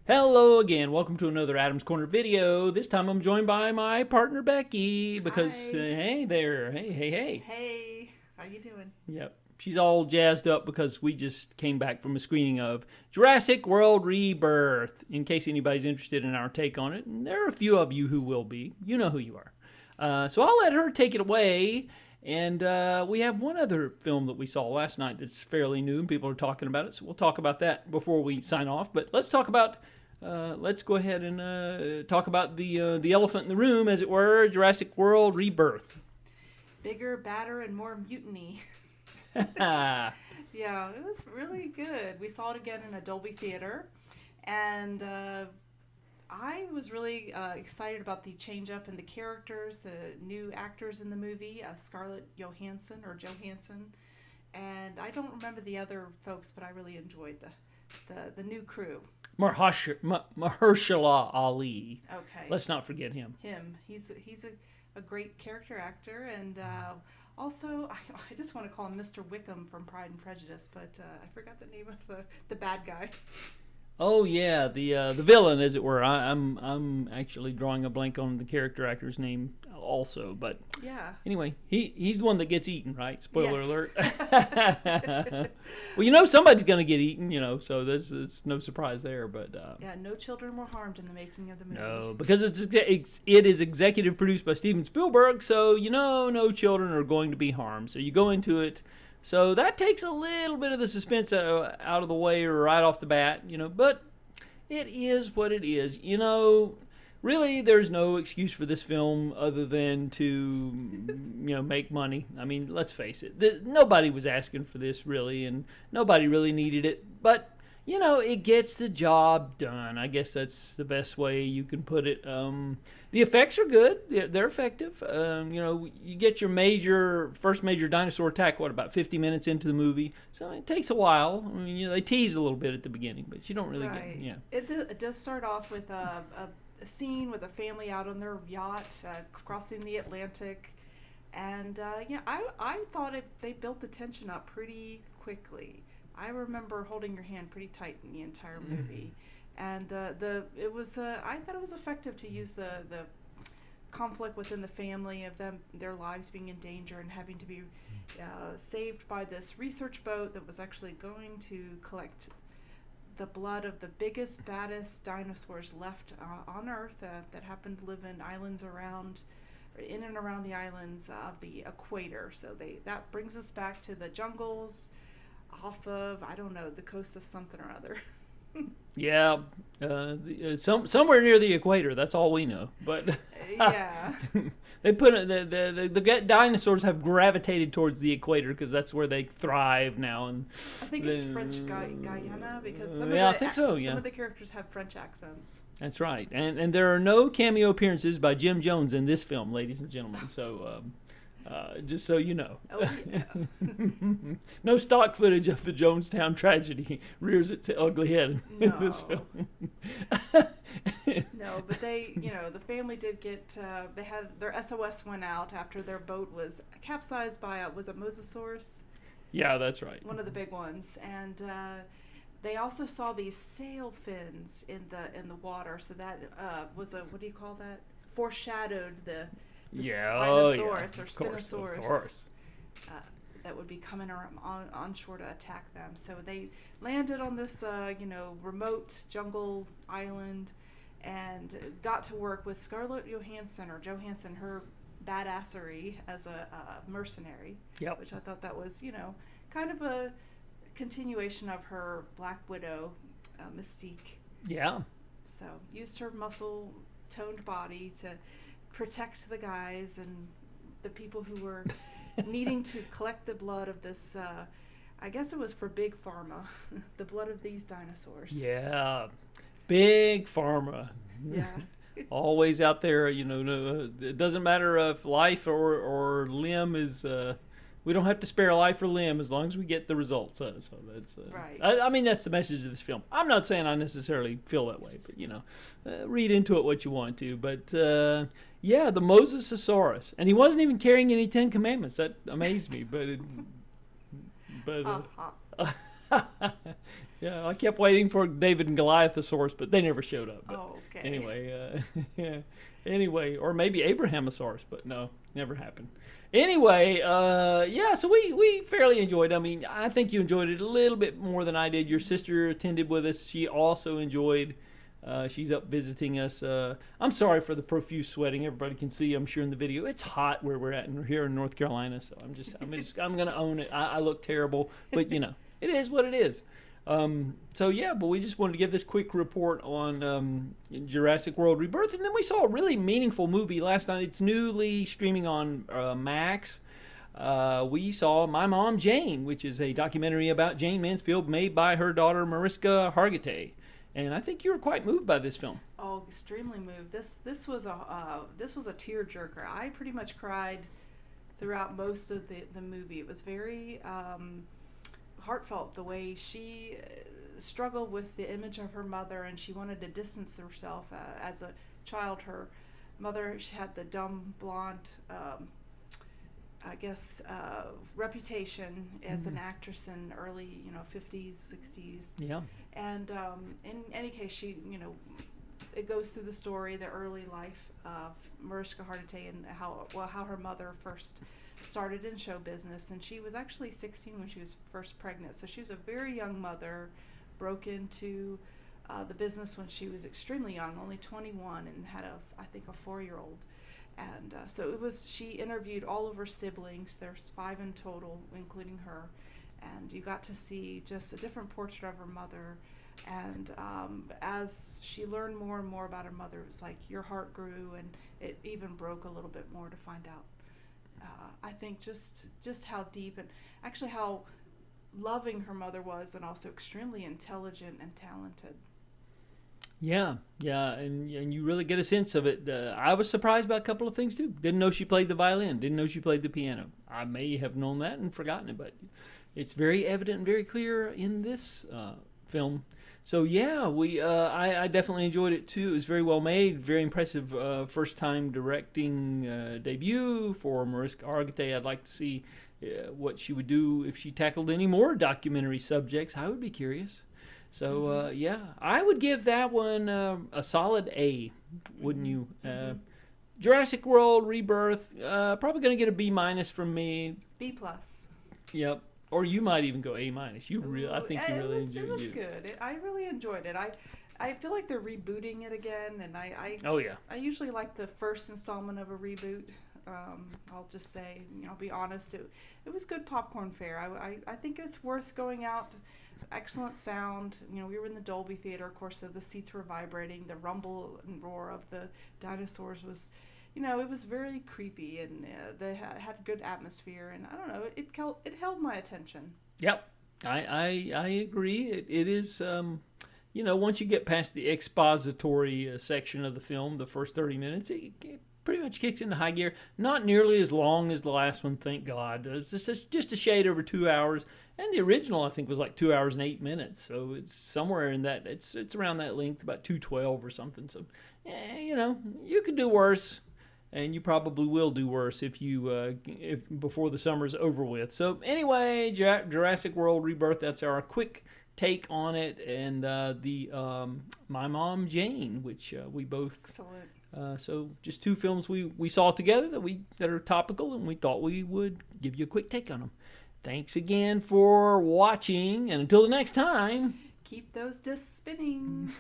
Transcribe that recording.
Hello again. Welcome to another Adam's Corner video. This time I'm joined by my partner Becky because Hi. hey there. Hey. Hey, how you doing? Yep. She's all jazzed up because we just came back from a screening of Jurassic World Rebirth. In case anybody's interested in our take on it, and there are a few of you who will be. You know who you are. So I'll let her take it away. And we have one other film that we saw last night that's fairly new, and people are talking about it. So we'll talk about that before we sign off. But let's talk about. Let's go ahead and talk about the elephant in the room, as it were, Jurassic World Rebirth. Bigger, badder, and more mutiny. Yeah, it was really good. We saw it again in a Dolby theater, and I was really excited about the change up in the characters, the new actors in the movie, Scarlett Johansson, and I don't remember the other folks, but I really enjoyed the new crew. Mahershala Ali. Okay, Let's not forget him. he's a great character actor, and also I just want to call him Mr. Wickham from Pride and Prejudice, but I forgot the name of the bad guy. Oh yeah, the villain, as it were. I'm actually drawing a blank on the character actor's name also, but Yeah. anyway, he's the one that gets eaten, right? Spoiler Yes. alert. Well, you know somebody's gonna get eaten, so there's no surprise there. But Yeah, no children were harmed in the making of the movie. no, because it is executive produced by Steven Spielberg, so no children are going to be harmed. So you go into it. So that takes a little bit of the suspense out of the way right off the bat, but it is what it is. Really, there's no excuse for this film other than to, make money. I mean, let's face it. Nobody was asking for this, really, and nobody really needed it. But, it gets the job done. I guess that's the best way you can put it. The effects are good. They're effective. You get your first major dinosaur attack, about 50 minutes into the movie. So it takes a while. I mean, they tease a little bit at the beginning, but you don't really Right. get, yeah. It does start off with a scene with a family out on their yacht crossing the Atlantic, and I thought they built the tension up pretty quickly. I remember holding your hand pretty tight in the entire movie, and I thought it was effective to use the conflict within the family of their lives being in danger and having to be saved by this research boat that was actually going to collect the blood of the biggest, baddest dinosaurs left on Earth that happened to live in and around the islands of the equator. So that brings us back to the jungles off of, I don't know, the coast of something or other. Yeah, somewhere near the equator. That's all we know. But Yeah. they put the dinosaurs have gravitated towards the equator because that's where they thrive now. And I think it's French Guyana because I think so. some Yeah, of the characters have French accents. that's right. And there are no cameo appearances by Jim Jones in this film, ladies and gentlemen. So. Just so you know. Oh, yeah. No stock footage of the Jonestown tragedy rears its ugly head in this No. film. No, but the family did get, they had, their SOS went out after their boat was capsized by, was a Mosasaurus? Yeah, that's right. One of the big ones. And they also saw these sail fins in the water, so that was what do you call that? Foreshadowed the Spinosaurus or Spinosaurus. Of course. That would be coming on shore to attack them. So they landed on this, remote jungle island, and got to work with Scarlett Johansson, her badassery as a mercenary. Yep. Which I thought that was, kind of a continuation of her Black Widow mystique. Yeah. So used her muscle-toned body to protect the guys and the people who were needing to collect the blood of this, I guess it was for Big Pharma, the blood of these dinosaurs. Yeah. Big Pharma. Yeah. Always out there, it doesn't matter if life or limb is, we don't have to spare life or limb as long as we get the results. So that's, Right. I mean, that's the message of this film. I'm not saying I necessarily feel that way, but, read into it what you want to. But, yeah, the Mosasaurus. And he wasn't even carrying any Ten Commandments. That amazed me. But Yeah, I kept waiting for David and Goliathosaurus, but they never showed up. But Oh, okay. anyway, yeah. Anyway, or maybe Abrahamosaurus, but no, never happened. Anyway, yeah, so we fairly enjoyed it. I mean, I think you enjoyed it a little bit more than I did. Your sister attended with us. She also enjoyed. She's up visiting us. I'm sorry for the profuse sweating. Everybody can see, I'm sure, in the video. It's hot where we're at here in North Carolina, so I'm gonna own it. I look terrible, but you know, it is what it is. So yeah, but we just wanted to give this quick report on Jurassic World Rebirth, and then we saw a really meaningful movie last night. It's newly streaming on Max. We saw My Mom Jayne, which is a documentary about Jayne Mansfield made by her daughter Mariska Hargitay. And I think you were quite moved by this film. Oh, extremely moved. This was a tearjerker. I pretty much cried throughout most of the movie. It was very heartfelt, the way she struggled with the image of her mother, and she wanted to distance herself as a child. Her mother, she had the dumb blonde, reputation as an actress in early 50s, 60s. Yeah. And in any case, she it goes through the story, the early life of Mariska Hargitay, and how her mother first started in show business, and she was actually 16 when she was first pregnant. So she was a very young mother, broke into the business when she was extremely young, only 21, and had I think a 4-year-old. And so it was. She interviewed all of her siblings. There's 5 in total, including her, and you got to see just a different portrait of her mother. And as she learned more and more about her mother, it was like your heart grew, and it even broke a little bit more to find out. I think just how deep and actually how loving her mother was, and also extremely intelligent and talented. Yeah, and you really get a sense of it. I was surprised by a couple of things too. Didn't know she played the violin. Didn't know she played the piano. I may have known that and forgotten it, but it's very evident and very clear in this film. So yeah, I definitely enjoyed it too. It was very well made, very impressive first time directing debut for Mariska Hargitay. I'd like to see what she would do if she tackled any more documentary subjects. I would be curious. So yeah, I would give that one a solid A, wouldn't you? Jurassic World Rebirth, probably going to get a B- from me. B+. Yep. Or you might even go A-. I think you really enjoyed it. It was good. I really enjoyed it. I feel like they're rebooting it again, and Oh yeah. I usually like the first installment of a reboot. I'll just say, I'll be honest. It was good popcorn fare. I think it's worth going out. Excellent sound. We were in the Dolby Theater, of course, so the seats were vibrating. The rumble and roar of the dinosaurs was, it was very creepy, and they had good atmosphere, and I don't know, it held my attention. Yep, I agree. It is, once you get past the expository section of the film, the first 30 minutes, it pretty much kicks into high gear. Not nearly as long as the last one, thank God. It's just a shade over 2 hours. And the original, I think, was like 2 hours and 8 minutes. So it's somewhere in that. It's around that length, about 2:12 or something. So, you could do worse, and you probably will do worse if before the summer's over with. So anyway, Jurassic World Rebirth. That's our quick take on it, and My Mom Jayne, which we both. Excellent. So just 2 films we saw together that are topical, and we thought we would give you a quick take on them. Thanks again for watching, and until the next time, keep those discs spinning.